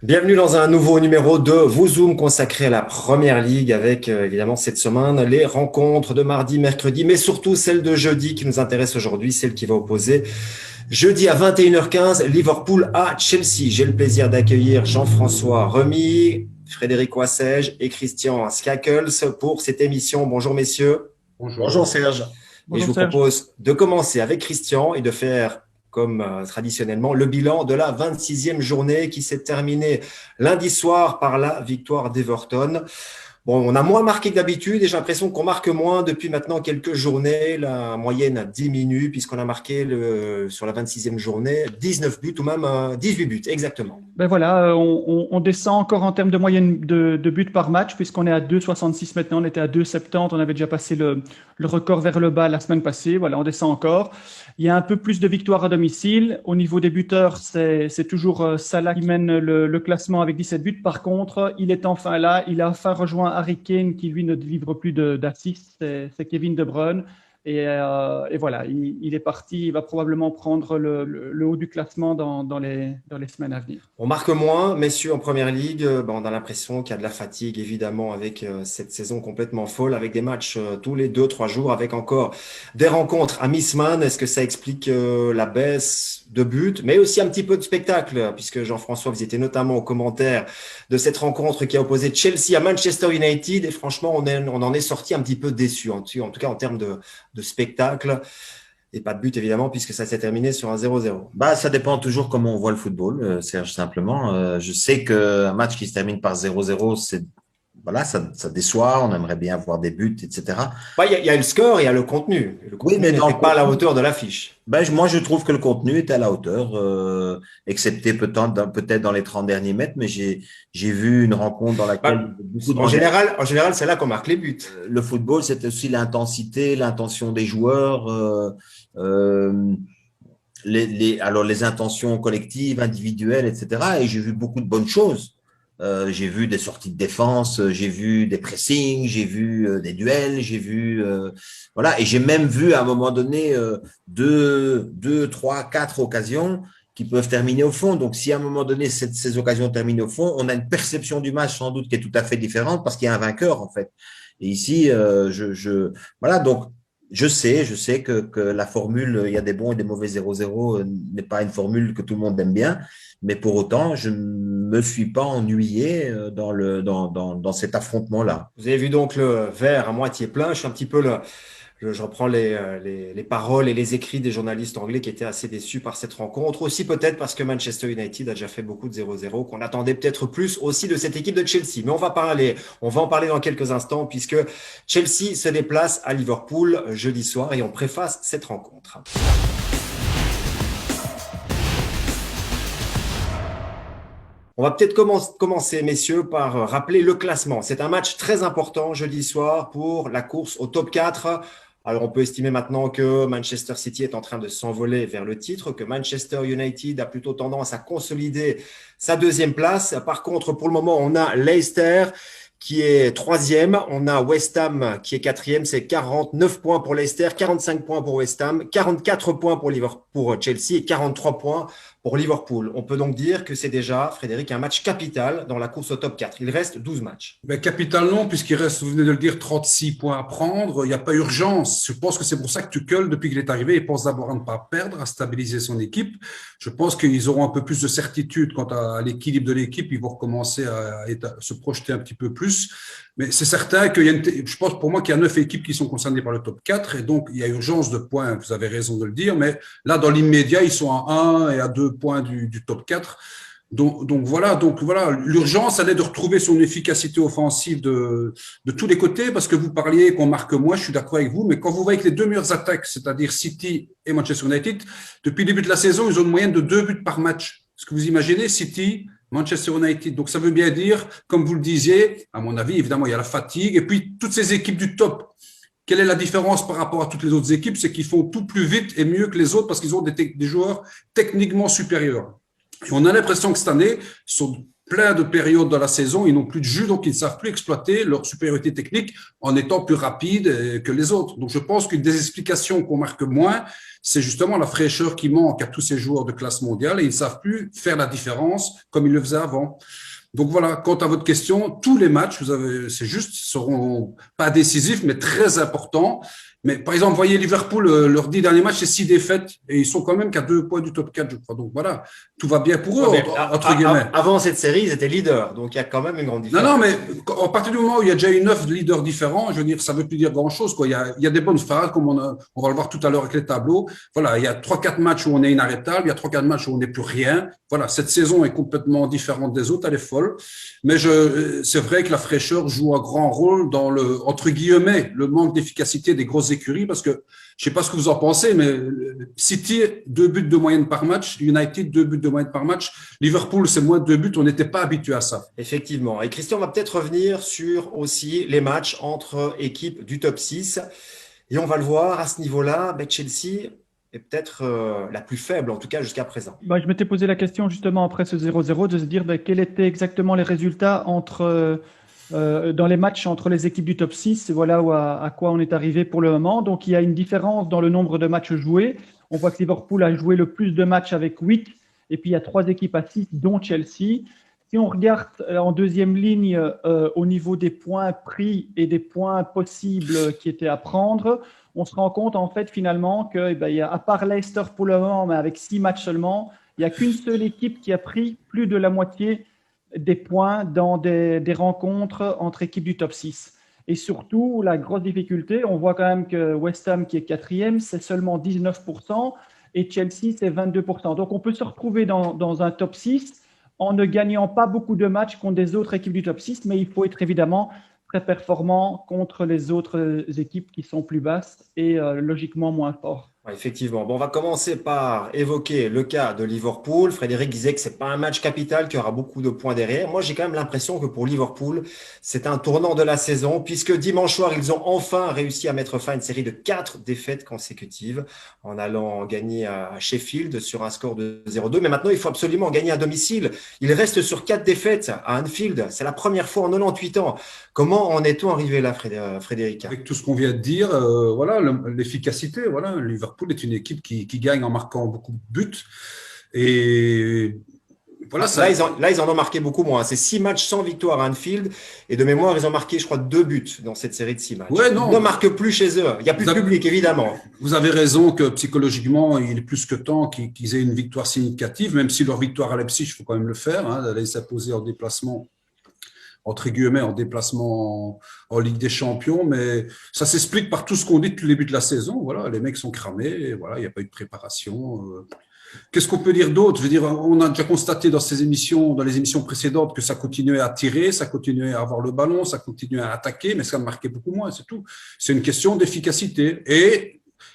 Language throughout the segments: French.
Bienvenue dans un nouveau numéro de VooZoom consacré à la Première Ligue avec évidemment cette semaine les rencontres de mardi, mercredi, mais surtout celle de jeudi qui nous intéresse aujourd'hui, celle qui va opposer jeudi à 21h15 Liverpool à Chelsea. J'ai le plaisir d'accueillir Jean-François Remy, Frédéric Wassège et Christian Skakels pour cette émission. Bonjour messieurs. Bonjour. Bonjour Serge. Et je Bonjour vous Serge. propose de commencer avec Christian et de faire, comme traditionnellement, le bilan de la 26e journée qui s'est terminée lundi soir par la victoire d'Everton. Bon, on a moins marqué que d'habitude et j'ai l'impression qu'on marque moins depuis maintenant quelques journées. La moyenne diminue puisqu'on a marqué sur la 26e journée 19 buts ou même 18 buts, exactement. Ben voilà, on descend encore en termes de moyenne de buts par match, puisqu'on est à 2,66 maintenant, on était à 2,70, on avait déjà passé le record vers le bas la semaine passée. Voilà, on descend encore. Il y a un peu plus de victoires à domicile. Au niveau des buteurs, c'est toujours Salah qui mène le classement avec 17 buts. Par contre, il est enfin là, il a enfin rejoint Harry Kane qui lui ne délivre plus d'assists, c'est Kevin De Bruyne. Et voilà, il est parti, il va probablement prendre le haut du classement dans les semaines à venir. On marque moins, messieurs, en première ligue. On a l'impression qu'il y a de la fatigue, évidemment, avec cette saison complètement folle, avec des matchs tous les 2, 3 jours, avec encore des rencontres à Missman. Est-ce que ça explique la baisse de buts, mais aussi un petit peu de spectacle, puisque Jean-François, vous étiez notamment aux commentaires de cette rencontre qui a opposé Chelsea à Manchester United, et franchement, on en est sorti un petit peu déçu, en tout cas en termes de spectacle. Et pas de but, évidemment, puisque ça s'est terminé sur un 0-0. Bah, ça dépend toujours comment on voit le football, Serge, simplement. Je sais qu'un match qui se termine par 0-0, voilà, ça déçoit, on aimerait bien avoir des buts, etc. Il y a le score, il y a le contenu. Le Oui, contenu mais dans n'était le pas à la contenu, hauteur de l'affiche. moi, je trouve que le contenu est à la hauteur, excepté peut-être dans les 30 derniers mètres, mais j'ai vu une rencontre dans laquelle Bah, beaucoup de en général, c'est là qu'on marque les buts. le football, c'est aussi l'intensité, l'intention des joueurs, euh, alors les intentions collectives, individuelles, etc. Et j'ai vu beaucoup de bonnes choses. J'ai vu des sorties de défense, j'ai vu des pressings, j'ai vu des duels, j'ai vu voilà, et j'ai même vu à un moment donné deux, trois, quatre occasions qui peuvent terminer au fond. Donc, si à un moment donné ces occasions terminent au fond, on a une perception du match sans doute qui est tout à fait différente parce qu'il y a un vainqueur en fait. Et ici, voilà, donc je sais que la formule, il y a des bons et des mauvais 0-0 n'est pas une formule que tout le monde aime bien, mais pour autant, je ne me suis pas ennuyé dans cet affrontement-là. Vous avez vu donc le verre à moitié plein. Je suis un petit peu je reprends les paroles et les écrits des journalistes anglais qui étaient assez déçus par cette rencontre. Aussi peut-être parce que Manchester United a déjà fait beaucoup de 0-0, qu'on attendait peut-être plus aussi de cette équipe de Chelsea. Mais on va en parler dans quelques instants puisque Chelsea se déplace à Liverpool jeudi soir et on préface cette rencontre. On va peut-être commencer, messieurs, par rappeler le classement. C'est un match très important jeudi soir pour la course au top 4. Alors, on peut estimer maintenant que Manchester City est en train de s'envoler vers le titre, que Manchester United a plutôt tendance à consolider sa deuxième place. Par contre, pour le moment, on a Leicester qui est troisième. On a West Ham qui est quatrième. C'est 49 points pour Leicester, 45 points pour West Ham, 44 points pour pour Chelsea et 43 points pour Liverpool. On peut donc dire que c'est déjà, Frédéric, un match capital dans la course au top 4. Il reste 12 matchs. Ben, capital non, puisqu'il reste, vous venez de le dire, 36 points à prendre. Il n'y a pas urgence. Je pense que c'est pour ça que Tuchel, depuis qu'il est arrivé, il pense d'abord à ne pas perdre, à stabiliser son équipe. Je pense qu'ils auront un peu plus de certitude quant à l'équilibre de l'équipe. Ils vont recommencer à se projeter un petit peu plus. Mais c'est certain qu'il y a je pense pour moi qu'il y a 9 équipes qui sont concernées par le top 4 et donc il y a urgence de points, vous avez raison de le dire, mais là dans l'immédiat ils sont à 1 et à 2 points du top 4. Donc voilà, l'urgence, elle est de retrouver son efficacité offensive de tous les côtés, parce que vous parliez qu'on marque moins, je suis d'accord avec vous, mais quand vous voyez que les deux meilleures attaques, c'est-à-dire City et Manchester United, depuis le début de la saison, ils ont une moyenne de 2 buts par match. Est-ce que vous imaginez City, Manchester United? Donc ça veut bien dire, comme vous le disiez, à mon avis, évidemment, il y a la fatigue, et puis toutes ces équipes du top. Quelle est la différence par rapport à toutes les autres équipes? C'est qu'ils font tout plus vite et mieux que les autres parce qu'ils ont des joueurs techniquement supérieurs. Et on a l'impression que cette année, ils sont plein de périodes dans la saison, ils n'ont plus de jus, donc ils ne savent plus exploiter leur supériorité technique en étant plus rapides que les autres. Donc je pense qu'une des explications qu'on marque moins, c'est justement la fraîcheur qui manque à tous ces joueurs de classe mondiale et ils ne savent plus faire la différence comme ils le faisaient avant. Donc voilà, quant à votre question, tous les matchs, c'est juste, seront pas décisifs, mais très importants. Mais par exemple, voyez Liverpool, leurs 10 derniers matchs, c'est 6 défaites et ils sont quand même qu'à 2 points du top 4, je crois. Donc voilà, tout va bien pour eux, entre guillemets. Avant cette série, ils étaient leaders, donc il y a quand même une grande différence. Non, mais à partir du moment où il y a déjà eu 9 leaders différents, je veux dire, ça veut plus dire grand-chose, quoi. Il y a des bonnes phases, comme on va le voir tout à l'heure avec les tableaux. Voilà, il y a 3-4 matchs où on est inarrêtable, il y a 3-4 matchs où on n'est plus rien. Voilà, cette saison est complètement différente des autres, elle est folle. Mais c'est vrai que la fraîcheur joue un grand rôle dans entre guillemets, le manque d'efficacité des grosses écuries, parce que je sais pas ce que vous en pensez, mais City, 2 buts de moyenne par match, United, 2 buts de moyenne par match, Liverpool, c'est moins de 2 buts, on n'était pas habitué à ça. Effectivement. Et Christian va peut-être revenir sur aussi les matchs entre équipes du top 6. Et on va le voir à ce niveau-là, Chelsea est peut-être la plus faible, en tout cas jusqu'à présent. Je m'étais posé la question justement après ce 0-0 de se dire quels étaient exactement les résultats dans les matchs entre les équipes du top 6, et voilà à quoi on est arrivé pour le moment. Donc il y a une différence dans le nombre de matchs joués. On voit que Liverpool a joué le plus de matchs avec 8, et puis il y a 3 équipes à 6, dont Chelsea. Si on regarde en deuxième ligne au niveau des points pris et des points possibles qui étaient à prendre, on se rend compte en fait finalement qu'il y a, à part Leicester pour le moment, mais avec 6 matchs seulement, il n'y a qu'une seule équipe qui a pris plus de la moitié des points dans des rencontres entre équipes du top 6. Et surtout, la grosse difficulté, on voit quand même que West Ham, qui est 4e, c'est seulement 19% et Chelsea, c'est 22%. Donc, on peut se retrouver dans un top 6 en ne gagnant pas beaucoup de matchs contre des autres équipes du top 6, mais il faut être évidemment très performant contre les autres équipes qui sont plus basses et logiquement moins fortes. Effectivement. Bon, on va commencer par évoquer le cas de Liverpool. Frédéric disait que c'est pas un match capital, qu'il y aura beaucoup de points derrière. Moi, j'ai quand même l'impression que pour Liverpool, c'est un tournant de la saison, puisque dimanche soir, ils ont enfin réussi à mettre fin à une série de 4 défaites consécutives en allant gagner à Sheffield sur un score de 0-2. Mais maintenant, il faut absolument gagner à domicile. Il reste sur 4 défaites à Anfield. C'est la première fois en 98 ans. Comment en est-on arrivé là, Frédéric? Avec tout ce qu'on vient de dire, voilà, l'efficacité, voilà, Liverpool est une équipe qui gagne en marquant beaucoup de buts. Et voilà, ça... là, ils en ont marqué beaucoup moins. C'est 6 matchs sans victoire à Anfield. Et de mémoire, ils ont marqué, je crois, 2 buts dans cette série de 6 matchs. Ouais, non, ils ne marquent plus chez eux. Il n'y a plus de public, évidemment. Vous avez raison que psychologiquement, il est plus que temps qu'ils aient une victoire significative, même si leur victoire à Leipzig, il faut quand même le faire, d'aller s'imposer en déplacement, entre guillemets, en déplacement en Ligue des Champions, mais ça s'explique par tout ce qu'on dit depuis le début de la saison. Voilà, les mecs sont cramés, et voilà, il n'y a pas eu de préparation. Qu'est-ce qu'on peut dire d'autre? Je veux dire, on a déjà constaté dans les émissions précédentes que ça continuait à tirer, ça continuait à avoir le ballon, ça continuait à attaquer, mais ça marquait beaucoup moins, c'est tout. C'est une question d'efficacité.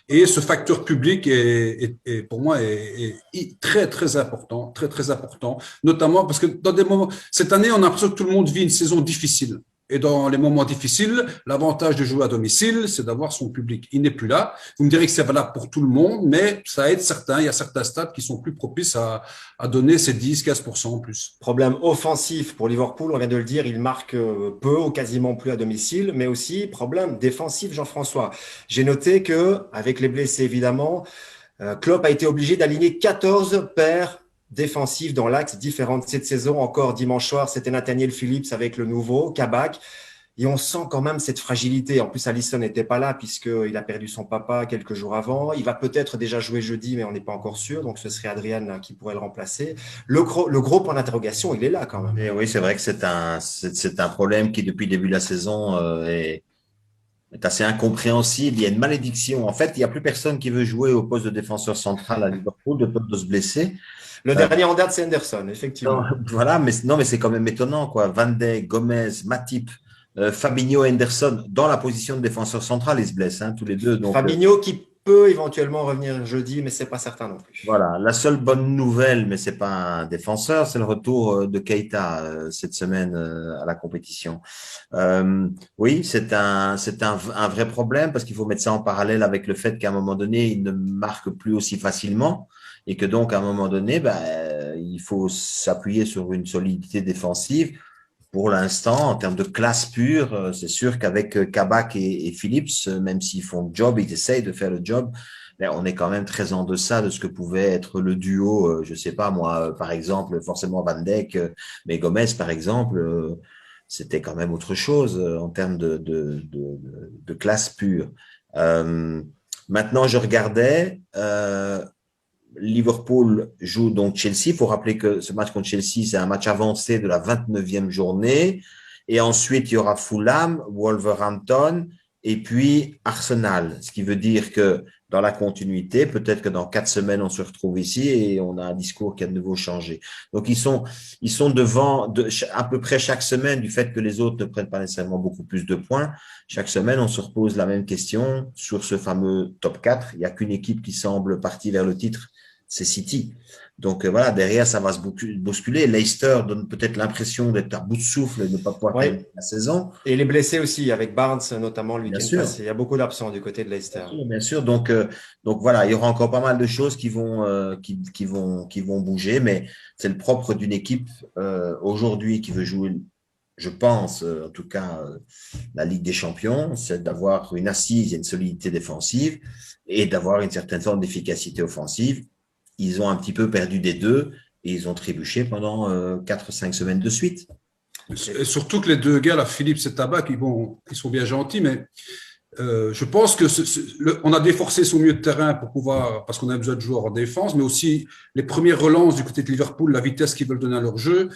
Et ce facteur public est pour moi est très très important, très très important, notamment parce que dans des moments, cette année, on a l'impression que tout le monde vit une saison difficile. Et dans les moments difficiles, l'avantage de jouer à domicile, c'est d'avoir son public. Il n'est plus là. Vous me direz que c'est valable pour tout le monde, mais ça aide certains. Il y a certains stades qui sont plus propices à donner ces 10-15% en plus. Problème offensif pour Liverpool, on vient de le dire, il marque peu ou quasiment plus à domicile, mais aussi problème défensif, Jean-François. J'ai noté que, avec les blessés évidemment, Klopp a été obligé d'aligner 14 paires défensifs dans l'axe différent de cette saison. Encore dimanche soir, c'était Nathaniel Phillips avec le nouveau, Kabak. Et on sent quand même cette fragilité. En plus, Alisson n'était pas là puisqu'il a perdu son papa quelques jours avant. Il va peut-être déjà jouer jeudi, mais on n'est pas encore sûr. Donc, ce serait Adrian qui pourrait le remplacer. Le gros point d'interrogation, il est là quand même. Et oui, c'est vrai que c'est un problème qui, depuis le début de la saison, est assez incompréhensible. Il y a une malédiction. En fait, il n'y a plus personne qui veut jouer au poste de défenseur central à Liverpool de peur de se blesser. Le dernier en date, c'est Henderson, effectivement. Voilà, mais c'est quand même étonnant, quoi. Van Dijk, Gomez, Matip, Fabinho, Henderson, dans la position de défenseur central, ils se blessent, tous les deux. Donc, Fabinho qui peut éventuellement revenir jeudi, mais c'est pas certain non plus. Voilà, la seule bonne nouvelle, mais c'est pas un défenseur, c'est le retour de Keita cette semaine à la compétition. Oui, c'est un vrai problème parce qu'il faut mettre ça en parallèle avec le fait qu'à un moment donné, il ne marque plus aussi facilement et que donc à un moment donné, il il faut s'appuyer sur une solidité défensive. Pour l'instant, en termes de classe pure, c'est sûr qu'avec Kabak et Phillips, même s'ils font le job, ils essayent de faire le job, mais on est quand même très en deçà de ce que pouvait être le duo, je sais pas moi, par exemple, forcément Van Dijk, mais Gomez, par exemple, c'était quand même autre chose en termes de classe pure. Maintenant, je regardais, Liverpool joue donc Chelsea. Il faut rappeler que ce match contre Chelsea, c'est un match avancé de la 29e journée. Et ensuite, il y aura Fulham, Wolverhampton et puis Arsenal. Ce qui veut dire que dans la continuité, peut-être que dans 4 semaines, on se retrouve ici et on a un discours qui a de nouveau changé. Donc, ils sont devant à peu près chaque semaine du fait que les autres ne prennent pas nécessairement beaucoup plus de points. Chaque semaine, on se repose la même question sur ce fameux top 4. Il n'y a qu'une équipe qui semble partie vers le titre, c'est City. Donc voilà, derrière, ça va se bousculer. Leicester donne peut-être l'impression d'être à bout de souffle et de ne pas pouvoir terminer la saison. Et les blessés aussi, avec Barnes notamment le week-end passé. Il y a beaucoup d'absents du côté de Leicester. Bien sûr. Donc voilà, il y aura encore pas mal de choses qui vont bouger, mais c'est le propre d'une équipe aujourd'hui qui veut jouer, je pense, en tout cas, la Ligue des Champions, c'est d'avoir une assise et une solidité défensive et d'avoir une certaine forme d'efficacité offensive. Ils ont un petit peu perdu des deux et ils ont trébuché pendant 4-5 semaines de suite. Et surtout que les deux gars, là, Phillips et Tabak, ils sont bien gentils, mais je pense que on a déforcé son milieu de terrain pour pouvoir, parce qu'on a besoin de joueurs en défense, mais aussi les premières relances du côté de Liverpool, la vitesse qu'ils veulent donner à leur jeu.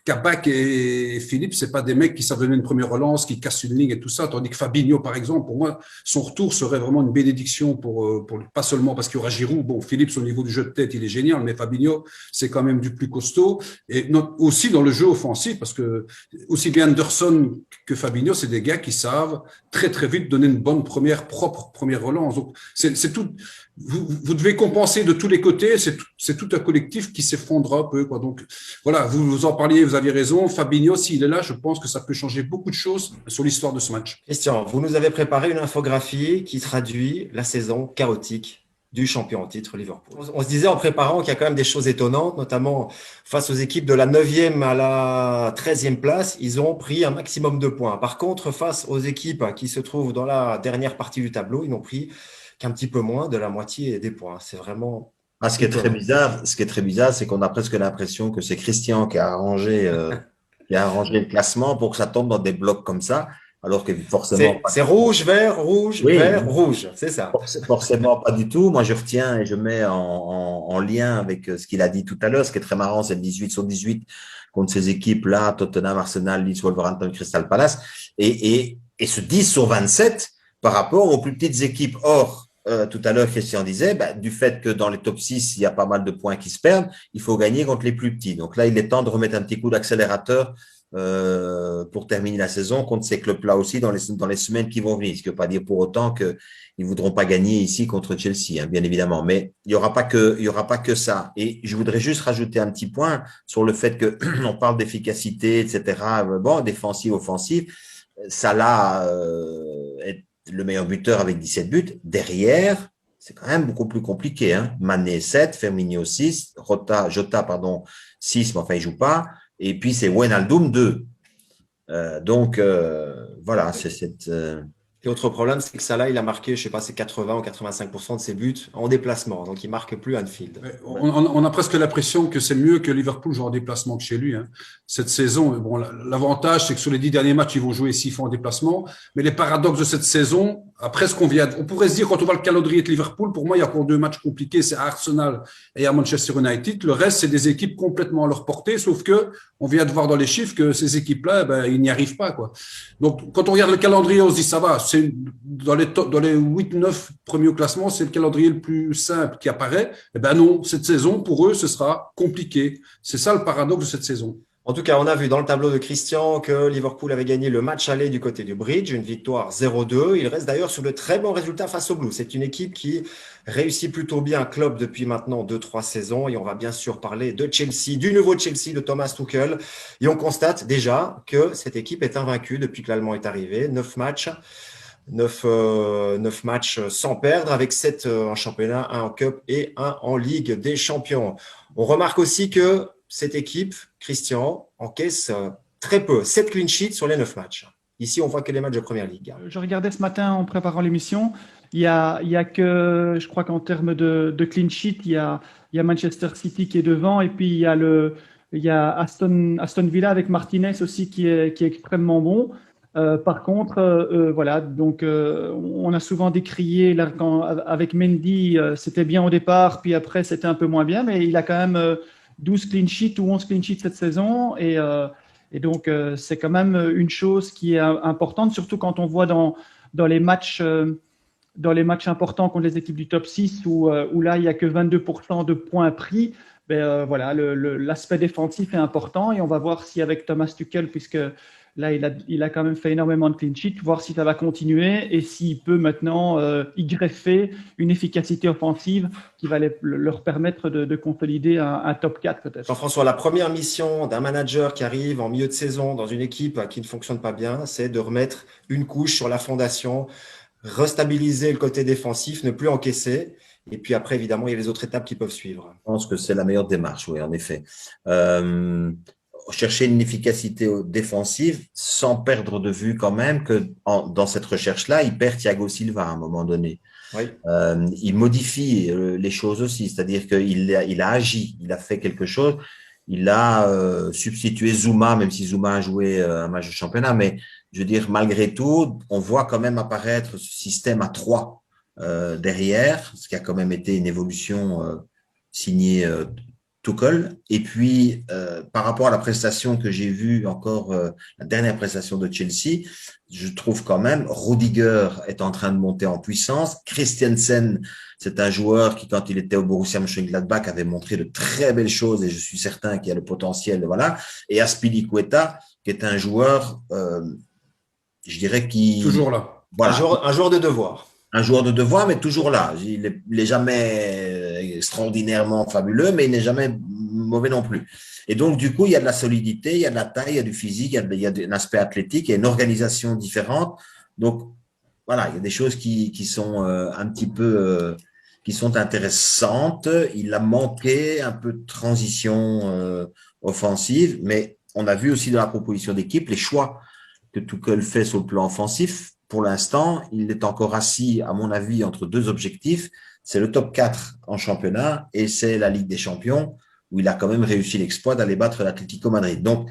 Kabak et Philippe, c'est pas des mecs qui savent donner une première relance, qui cassent une ligne et tout ça, tandis que Fabinho, par exemple, pour moi, son retour serait vraiment une bénédiction pour pas seulement parce qu'il y aura Giroud. Bon, Philippe, au niveau du jeu de tête, il est génial, mais Fabinho, c'est quand même du plus costaud. Et aussi dans le jeu offensif, parce que aussi bien Anderson que Fabinho, c'est des gars qui savent très, très vite donner une bonne propre première relance. Donc, c'est tout. Vous devez compenser de tous les côtés. C'est tout un collectif qui s'effondre un peu, quoi. Donc, voilà, vous en parliez, vous aviez raison. Fabinho, s'il est là, je pense que ça peut changer beaucoup de choses sur l'histoire de ce match. Christian, vous nous avez préparé une infographie qui traduit la saison chaotique du champion en titre Liverpool. On se disait en préparant qu'il y a quand même des choses étonnantes, notamment face aux équipes de la 9e à la 13e place, ils ont pris un maximum de points. Par contre, face aux équipes qui se trouvent dans la dernière partie du tableau, ils n'ont pris qu'un petit peu moins de la moitié des points. C'est vraiment… Ce qui est très bizarre, c'est qu'on a presque l'impression que c'est Christian qui a arrangé le classement pour que ça tombe dans des blocs comme ça. Alors que forcément… C'est rouge, vert, rouge, oui, vert, rouge, c'est ça. Forcément pas du tout. Moi, je retiens et je mets en lien avec ce qu'il a dit tout à l'heure. Ce qui est très marrant, c'est le 18 sur 18 contre ces équipes-là, Tottenham, Arsenal, Leeds, Wolverhampton, Crystal Palace. Et ce 10 sur 27 par rapport aux plus petites équipes. Or, tout à l'heure, Christian disait, du fait que dans les top 6, il y a pas mal de points qui se perdent, il faut gagner contre les plus petits. Donc là, il est temps de remettre un petit coup d'accélérateur pour terminer la saison contre ces clubs-là aussi dans les semaines qui vont venir. Ce qui ne veut pas dire pour autant qu'ils ne voudront pas gagner ici contre Chelsea, hein, bien évidemment. Mais il n'y aura pas que ça. Et je voudrais juste rajouter un petit point sur le fait que on parle d'efficacité, etc. Bon, défensive, offensive. Salah est le meilleur buteur avec 17 buts. Derrière, c'est quand même beaucoup plus compliqué, hein. Mané 7, Firmino 6, Jota, 6, mais enfin, il joue pas. Et puis, c'est Wijnaldum 2. Donc, voilà, c'est cette… Et autre problème, c'est que Salah, il a marqué, je sais pas, c'est 80 ou 85% de ses buts en déplacement. Donc, il marque plus à Anfield. On a presque l'impression que c'est mieux que Liverpool joue en déplacement que chez lui, hein. Cette saison, bon, l'avantage, c'est que sur les 10 derniers matchs, ils vont jouer 6 fois en déplacement. Mais les paradoxes de cette saison, après on pourrait se dire, quand on voit le calendrier de Liverpool, pour moi, il y a encore 2 matchs compliqués, c'est à Arsenal et à Manchester United. Le reste, c'est des équipes complètement à leur portée, sauf que on vient de voir dans les chiffres que ces équipes-là, ils n'y arrivent pas, quoi. Donc, quand on regarde le calendrier, on se dit, ça va, c'est dans les 8-9 premiers au classement, c'est le calendrier le plus simple qui apparaît. Eh ben non, cette saison, pour eux, ce sera compliqué. C'est ça le paradoxe de cette saison. En tout cas, on a vu dans le tableau de Christian que Liverpool avait gagné le match aller du côté du Bridge, une victoire 0-2. Il reste d'ailleurs sur de très bons résultats face aux Blues. C'est une équipe qui réussit plutôt bien Klopp depuis maintenant 2-3 saisons. Et on va bien sûr parler de Chelsea, du nouveau Chelsea de Thomas Tuchel. Et on constate déjà que cette équipe est invaincue depuis que l'Allemand est arrivé. 9 matchs sans perdre, avec 7 en championnat, 1 en Cup et 1 en Ligue des Champions. On remarque aussi que cette équipe, Christian, encaisse très peu, 7 clean sheets sur les 9 matchs. Ici, on voit que les matchs de Première Ligue. Je regardais ce matin en préparant l'émission. Il y a que, je crois qu'en termes de clean sheet, il y a Manchester City qui est devant et puis il y a Aston Villa avec Martinez aussi qui est extrêmement bon. Par contre, voilà, donc on a souvent décrié là, avec Mendy, c'était bien au départ, puis après c'était un peu moins bien, mais il a quand même 12 clean sheets ou 11 clean sheets cette saison et donc c'est quand même une chose qui est importante, surtout quand on voit dans les matchs importants contre les équipes du top 6 où là il n'y a que 22% de points pris. Ben, voilà, l'aspect défensif est important et on va voir si avec Thomas Tuchel, puisque là il a quand même fait énormément de clean sheets, voir si ça va continuer et s'il peut maintenant y greffer une efficacité offensive qui va leur permettre de consolider un top 4 peut-être. Jean-François, la première mission d'un manager qui arrive en milieu de saison dans une équipe qui ne fonctionne pas bien, c'est de remettre une couche sur la fondation, restabiliser le côté défensif, ne plus encaisser. Et puis après, évidemment, il y a les autres étapes qui peuvent suivre. Je pense que c'est la meilleure démarche, oui, en effet. Chercher une efficacité défensive sans perdre de vue quand même que dans cette recherche-là, il perd Thiago Silva à un moment donné. Oui. Il modifie les choses aussi, c'est-à-dire qu'il a agi, il a fait quelque chose. Il a substitué Zouma, même si Zouma a joué un match de championnat, mais je veux dire, malgré tout, on voit quand même apparaître ce système à 3 derrière, ce qui a quand même été une évolution signée Tuchel. Et puis, par rapport à la prestation que j'ai vue encore, la dernière prestation de Chelsea, je trouve quand même Rudiger est en train de monter en puissance. Christensen, c'est un joueur qui, quand il était au Borussia Mönchengladbach, avait montré de très belles choses et je suis certain qu'il y a le potentiel. Voilà. Et Azpilicueta, qui est un joueur, je dirais qui… Toujours là. Voilà. Un joueur de devoir. Un joueur de devoir, mais toujours là. Il n'est jamais extraordinairement fabuleux, mais il n'est jamais mauvais non plus. Et donc, du coup, il y a de la solidité, il y a de la taille, il y a du physique, il y a un aspect athlétique, il y a une organisation différente. Donc, voilà, il y a des choses qui sont un petit peu… qui sont intéressantes. Il a manqué un peu de transition offensive, mais on a vu aussi dans la proposition d'équipe les choix que Tuchel fait sur le plan offensif. Pour l'instant, il est encore assis, à mon avis, entre 2 objectifs. C'est le top 4 en championnat et c'est la Ligue des Champions où il a quand même réussi l'exploit d'aller battre l'Atlético Madrid. Donc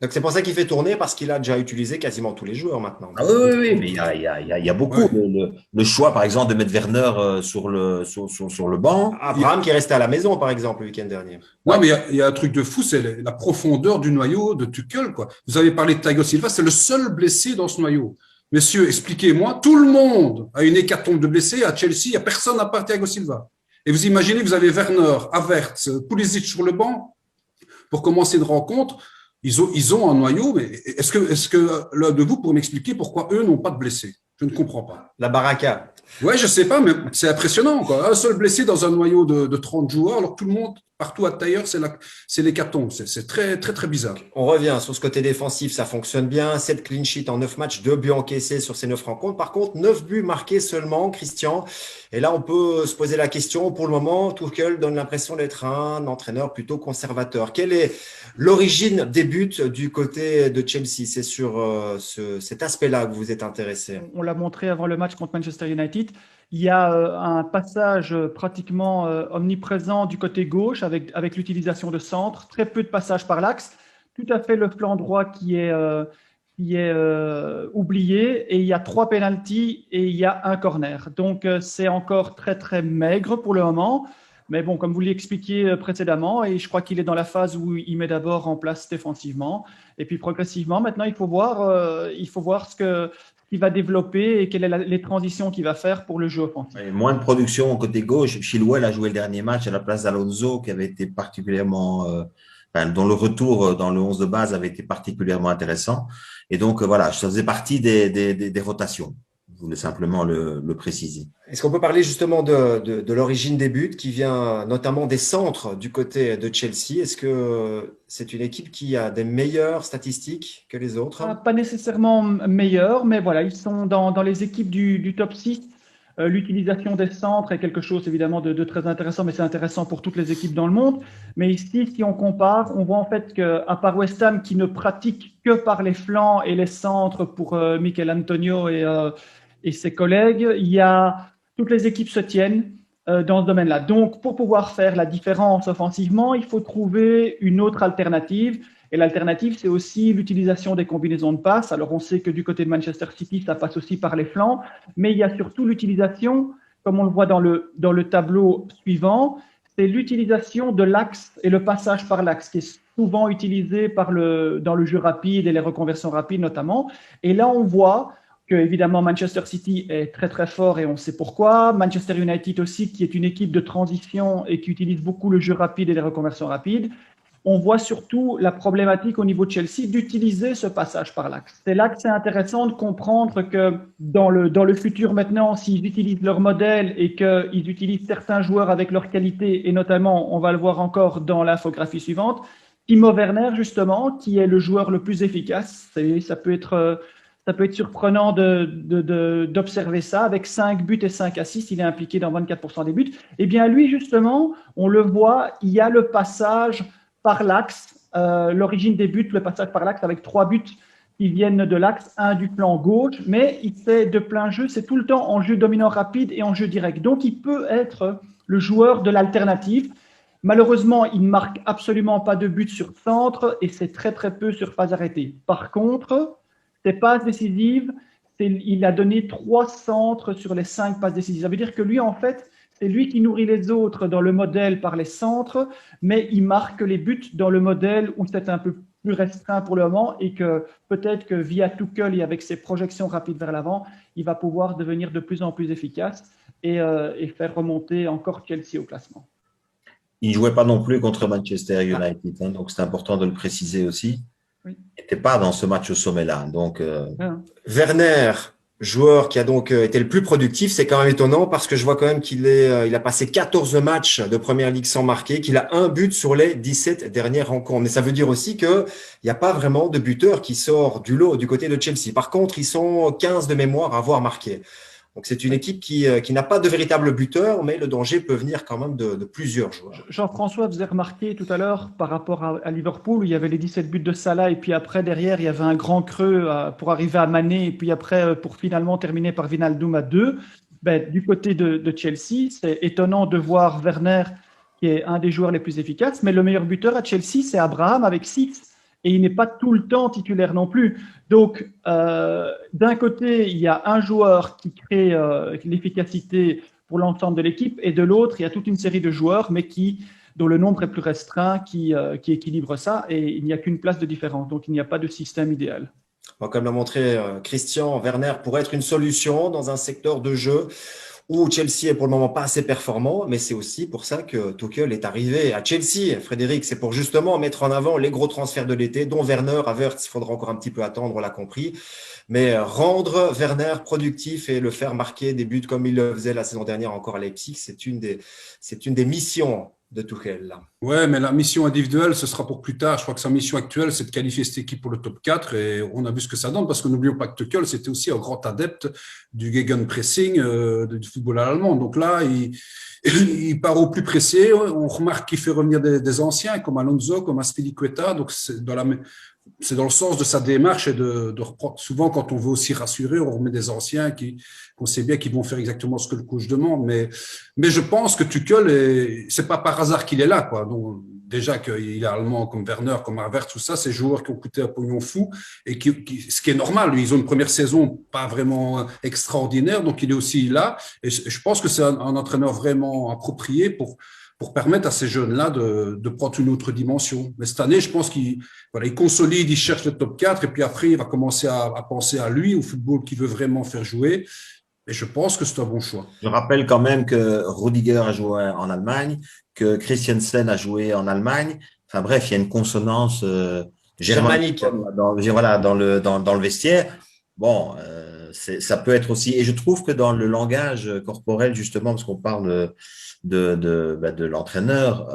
c'est pour ça qu'il fait tourner parce qu'il a déjà utilisé quasiment tous les joueurs maintenant. Ah oui, mais il y a beaucoup. Ouais. Le choix, par exemple, de mettre Werner sur le banc. Abraham qui est resté à la maison, par exemple, le week-end dernier. Ouais, mais il y a un truc de fou, c'est la profondeur du noyau de Tuchel, quoi. Vous avez parlé de Thiago Silva, c'est le seul blessé dans ce noyau. Messieurs, expliquez-moi, tout le monde a une hécatombe de blessés. À Chelsea, il n'y a personne à part Thiago Silva. Et vous imaginez, vous avez Werner, Havertz, Pulisic sur le banc pour commencer une rencontre. Ils ont un noyau, mais est-ce que l'un de vous pourrait m'expliquer pourquoi eux n'ont pas de blessés? Je ne comprends pas. La baraka. Ouais, je sais pas, mais c'est impressionnant, quoi. Un seul blessé dans un noyau de 30 joueurs, alors que tout le monde, partout ailleurs, c'est l'hécatombe. C'est très, très, très bizarre. On revient sur ce côté défensif, ça fonctionne bien. 7 clean sheets en 9 matchs, 2 buts encaissés sur ces 9 rencontres. Par contre, 9 buts marqués seulement, Christian. Et là, on peut se poser la question. Pour le moment, Tuchel donne l'impression d'être un entraîneur plutôt conservateur. Quelle est l'origine des buts du côté de Chelsea? C'est sur cet aspect-là que vous vous êtes intéressé. On l'a montré avant le match contre Manchester United. Il y a un passage pratiquement omniprésent du côté gauche avec l'utilisation de centre, très peu de passages par l'axe, tout à fait le flanc droit qui est oublié et il y a 3 pénaltys et il y a un corner. Donc c'est encore très très maigre pour le moment. Mais bon, comme vous l'expliquiez précédemment, et je crois qu'il est dans la phase où il met d'abord en place défensivement. Et puis progressivement, maintenant, il faut voir ce qu'il va développer et quelles sont les transitions qu'il va faire pour le jeu offensif. Moins de production au côté gauche. Chilwell a joué le dernier match à la place d'Alonso, qui avait été particulièrement… dont le retour dans le 11 de base avait été particulièrement intéressant. Et donc, voilà, ça faisait partie des rotations. Je voulais simplement le préciser. Est-ce qu'on peut parler justement de l'origine des buts qui vient notamment des centres du côté de Chelsea? Est-ce que c'est une équipe qui a des meilleures statistiques que les autres? Pas nécessairement meilleurs, mais voilà, ils sont dans les équipes du top 6. L'utilisation des centres est quelque chose évidemment de très intéressant, mais c'est intéressant pour toutes les équipes dans le monde. Mais ici, si on compare, on voit en fait qu'à part West Ham qui ne pratique que par les flancs et les centres pour Mikel Antonio et ses collègues, toutes les équipes se tiennent dans ce domaine-là. Donc, pour pouvoir faire la différence offensivement, il faut trouver une autre alternative. Et l'alternative, c'est aussi l'utilisation des combinaisons de passes. Alors, on sait que du côté de Manchester City, ça passe aussi par les flancs, mais il y a surtout l'utilisation, comme on le voit dans le tableau suivant, c'est l'utilisation de l'axe et le passage par l'axe qui est souvent utilisé dans le jeu rapide et les reconversions rapides notamment. Et là, on voit que évidemment Manchester City est très très fort et on sait pourquoi. Manchester United aussi, qui est une équipe de transition et qui utilise beaucoup le jeu rapide et les reconversions rapides. On voit surtout la problématique au niveau de Chelsea d'utiliser ce passage par l'axe. C'est là que c'est intéressant de comprendre que dans le futur maintenant, s'ils utilisent leur modèle et qu'ils utilisent certains joueurs avec leur qualité, et notamment, on va le voir encore dans l'infographie suivante, Timo Werner justement, qui est le joueur le plus efficace. Ça peut être surprenant d'observer ça. Avec 5 buts et 5 assists, il est impliqué dans 24% des buts. Eh bien, lui, justement, on le voit, il y a le passage par l'axe, l'origine des buts, le passage par l'axe avec 3 buts qui viennent de l'axe, un du flanc gauche, mais il fait de plein jeu, c'est tout le temps en jeu dominant rapide et en jeu direct. Donc, il peut être le joueur de l'alternative. Malheureusement, il ne marque absolument pas de but sur centre et c'est très, très peu sur phase arrêtée. Par contre, ses passes décisives, il a donné 3 centres sur les 5 passes décisives. Ça veut dire que lui, en fait, c'est lui qui nourrit les autres dans le modèle par les centres, mais il marque les buts dans le modèle où c'est un peu plus restreint pour le moment et que peut-être que via Tuchel et avec ses projections rapides vers l'avant, il va pouvoir devenir de plus en plus efficace et faire remonter encore Chelsea au classement. Il ne jouait pas non plus contre Manchester United, hein, donc c'est important de le préciser aussi. Oui. Il n'était pas dans ce match au sommet-là. Donc, Werner, joueur qui a donc été le plus productif, c'est quand même étonnant parce que je vois quand même qu'il a passé 14 matchs de Première Ligue sans marquer, qu'il a un but sur les 17 dernières rencontres. Mais ça veut dire aussi qu'il n'y a pas vraiment de buteur qui sort du lot du côté de Chelsea. Par contre, ils sont 15 de mémoire à avoir marqué. Donc, c'est une équipe qui n'a pas de véritable buteur, mais le danger peut venir quand même de plusieurs joueurs. Jean-François, vous avez remarqué tout à l'heure par rapport à Liverpool, où il y avait les 17 buts de Salah, et puis après, derrière, il y avait un grand creux pour arriver à Mané, et puis après, pour finalement terminer par Wijnaldum à 2. Du côté de Chelsea, c'est étonnant de voir Werner, qui est un des joueurs les plus efficaces, mais le meilleur buteur à Chelsea, c'est Abraham avec 6. Et il n'est pas tout le temps titulaire non plus. Donc, d'un côté, il y a un joueur qui crée l'efficacité pour l'ensemble de l'équipe, et de l'autre, il y a toute une série de joueurs, mais dont le nombre est plus restreint, qui équilibre ça, et il n'y a qu'une place de différence. Donc, il n'y a pas de système idéal. Bon, comme l'a montré Christian, Werner pourrait être une solution dans un secteur de jeu où Chelsea est pour le moment pas assez performant, mais c'est aussi pour ça que Tuchel est arrivé à Chelsea. Frédéric, c'est pour justement mettre en avant les gros transferts de l'été, dont Werner, Havertz, il faudra encore un petit peu attendre, on l'a compris. Mais rendre Werner productif et le faire marquer des buts comme il le faisait la saison dernière encore à Leipzig, c'est une des missions de Tuchel. Ouais, mais la mission individuelle, ce sera pour plus tard. Je crois que sa mission actuelle, c'est de qualifier cette équipe pour le top 4 et on a vu ce que ça donne parce que n'oublions pas que Tuchel, c'était aussi un grand adepte du Gegenpressing du football allemand. Donc là, il part au plus pressé. On remarque qu'il fait revenir des anciens comme Alonso, comme Azpilicueta. Donc c'est dans le sens de sa démarche et de reprendre. Souvent, quand on veut aussi rassurer, on remet des anciens qu'on sait bien qu'ils vont faire exactement ce que le coach demande. Mais je pense que Tuchel, c'est pas par hasard qu'il est là, quoi. Donc, déjà qu'il est allemand comme Werner, comme Havertz, tout ça, ces joueurs qui ont coûté un pognon fou et ce qui est normal. Ils ont une première saison pas vraiment extraordinaire, donc il est aussi là. Et je pense que c'est un entraîneur vraiment approprié pour permettre à ces jeunes-là de prendre une autre dimension. Mais cette année, je pense qu'il consolide, il cherche le top 4 et puis après, il va commencer à penser à lui, au football qu'il veut vraiment faire jouer. Et je pense que c'est un bon choix. Je rappelle quand même que Rudiger a joué en Allemagne, que Christensen a joué en Allemagne. Enfin bref, il y a une consonance germanique dans le vestiaire. Bon, ça peut être aussi. Et je trouve que dans le langage corporel, justement, parce qu'on parle de l'entraîneur,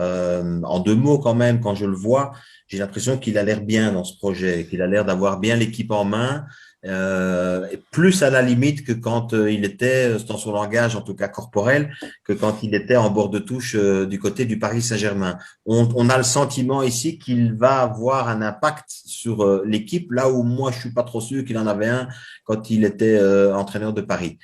en 2 mots quand même, quand je le vois, j'ai l'impression qu'il a l'air bien dans ce projet, qu'il a l'air d'avoir bien l'équipe en main Et plus à la limite que quand il était, dans son langage en tout cas corporel, que quand il était en bord de touche du côté du Paris Saint-Germain. On a le sentiment ici qu'il va avoir un impact sur l'équipe, là où moi je suis pas trop sûr qu'il en avait un quand il était entraîneur de Paris.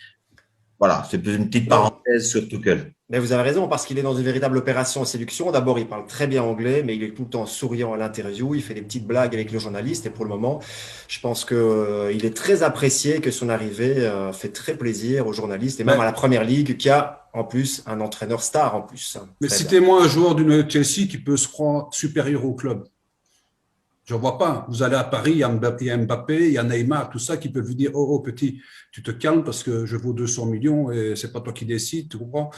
Voilà, c'est une petite parenthèse sur Tuchel. Mais vous avez raison, parce qu'il est dans une véritable opération séduction. D'abord, il parle très bien anglais, mais il est tout le temps souriant à l'interview. Il fait des petites blagues avec le journaliste. Et pour le moment, je pense que il est très apprécié, que son arrivée fait très plaisir aux journalistes et même à la Première Ligue, qui a en plus un entraîneur star en plus. Mais citez-moi un joueur d'une Chelsea qui peut se croire supérieur au club. Je ne vois pas. Vous allez à Paris, il y a Mbappé, il y a Neymar, tout ça qui peuvent vous dire, oh petit, tu te calmes parce que je vaux 200 millions et c'est pas toi qui décides, tu comprends?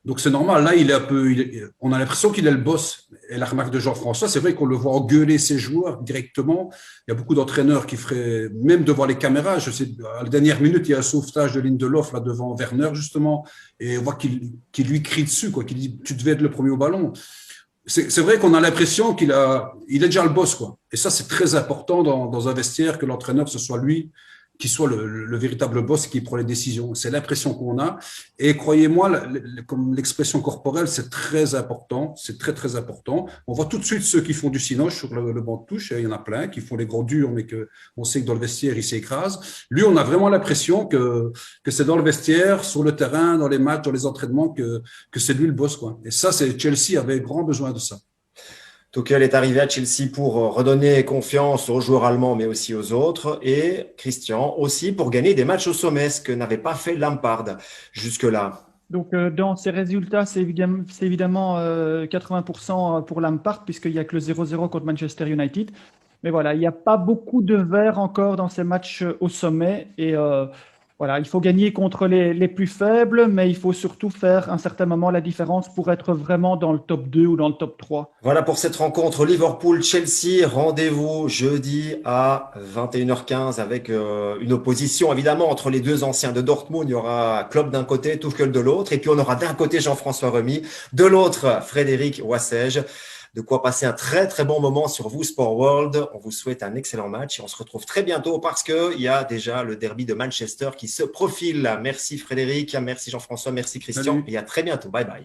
Donc c'est normal. Là, il est un peu, on a l'impression qu'il est le boss. Et la remarque de Jean-François, c'est vrai qu'on le voit engueuler ses joueurs directement. Il y a beaucoup d'entraîneurs qui feraient, même devant les caméras, je sais, à la dernière minute, il y a un sauvetage de Lindelof là devant Werner justement, et on voit qu'il lui crie dessus, quoi, qu'il dit tu devais être le premier au ballon. C'est vrai qu'on a l'impression il est déjà le boss, quoi. Et ça, c'est très important dans un vestiaire que l'entraîneur, ce soit lui qui soit le véritable boss qui prend les décisions. C'est l'impression qu'on a. Et croyez-moi, comme l'expression corporelle, c'est très important. C'est très, très important. On voit tout de suite ceux qui font du cinoche sur le banc de touche. Il y en a plein qui font les gros durs, mais on sait que dans le vestiaire, ils s'écrasent. Lui, on a vraiment l'impression que c'est dans le vestiaire, sur le terrain, dans les matchs, dans les entraînements, que c'est lui le boss, quoi. Et ça, Chelsea avait grand besoin de ça. Tuchel est arrivé à Chelsea pour redonner confiance aux joueurs allemands, mais aussi aux autres. Et Christian aussi pour gagner des matchs au sommet, ce que n'avait pas fait Lampard jusque-là. Donc, dans ces résultats, c'est évidemment 80% pour Lampard, puisqu'il n'y a que le 0-0 contre Manchester United. Mais voilà, il n'y a pas beaucoup de verts encore dans ces matchs au sommet. Et voilà, il faut gagner contre les plus faibles, mais il faut surtout faire à un certain moment la différence pour être vraiment dans le top 2 ou dans le top 3. Voilà pour cette rencontre Liverpool-Chelsea. Rendez-vous jeudi à 21h15 avec une opposition évidemment entre les deux anciens de Dortmund. Il y aura Klopp d'un côté, Tuchel de l'autre. Et puis on aura d'un côté Jean-François Remy, de l'autre Frédéric Wassège. De quoi passer un très très bon moment sur vous Sport World. On vous souhaite un excellent match et on se retrouve très bientôt parce que il y a déjà le derby de Manchester qui se profile. Merci Frédéric, merci Jean-François, merci Christian. Salut. Et à très bientôt. Bye bye.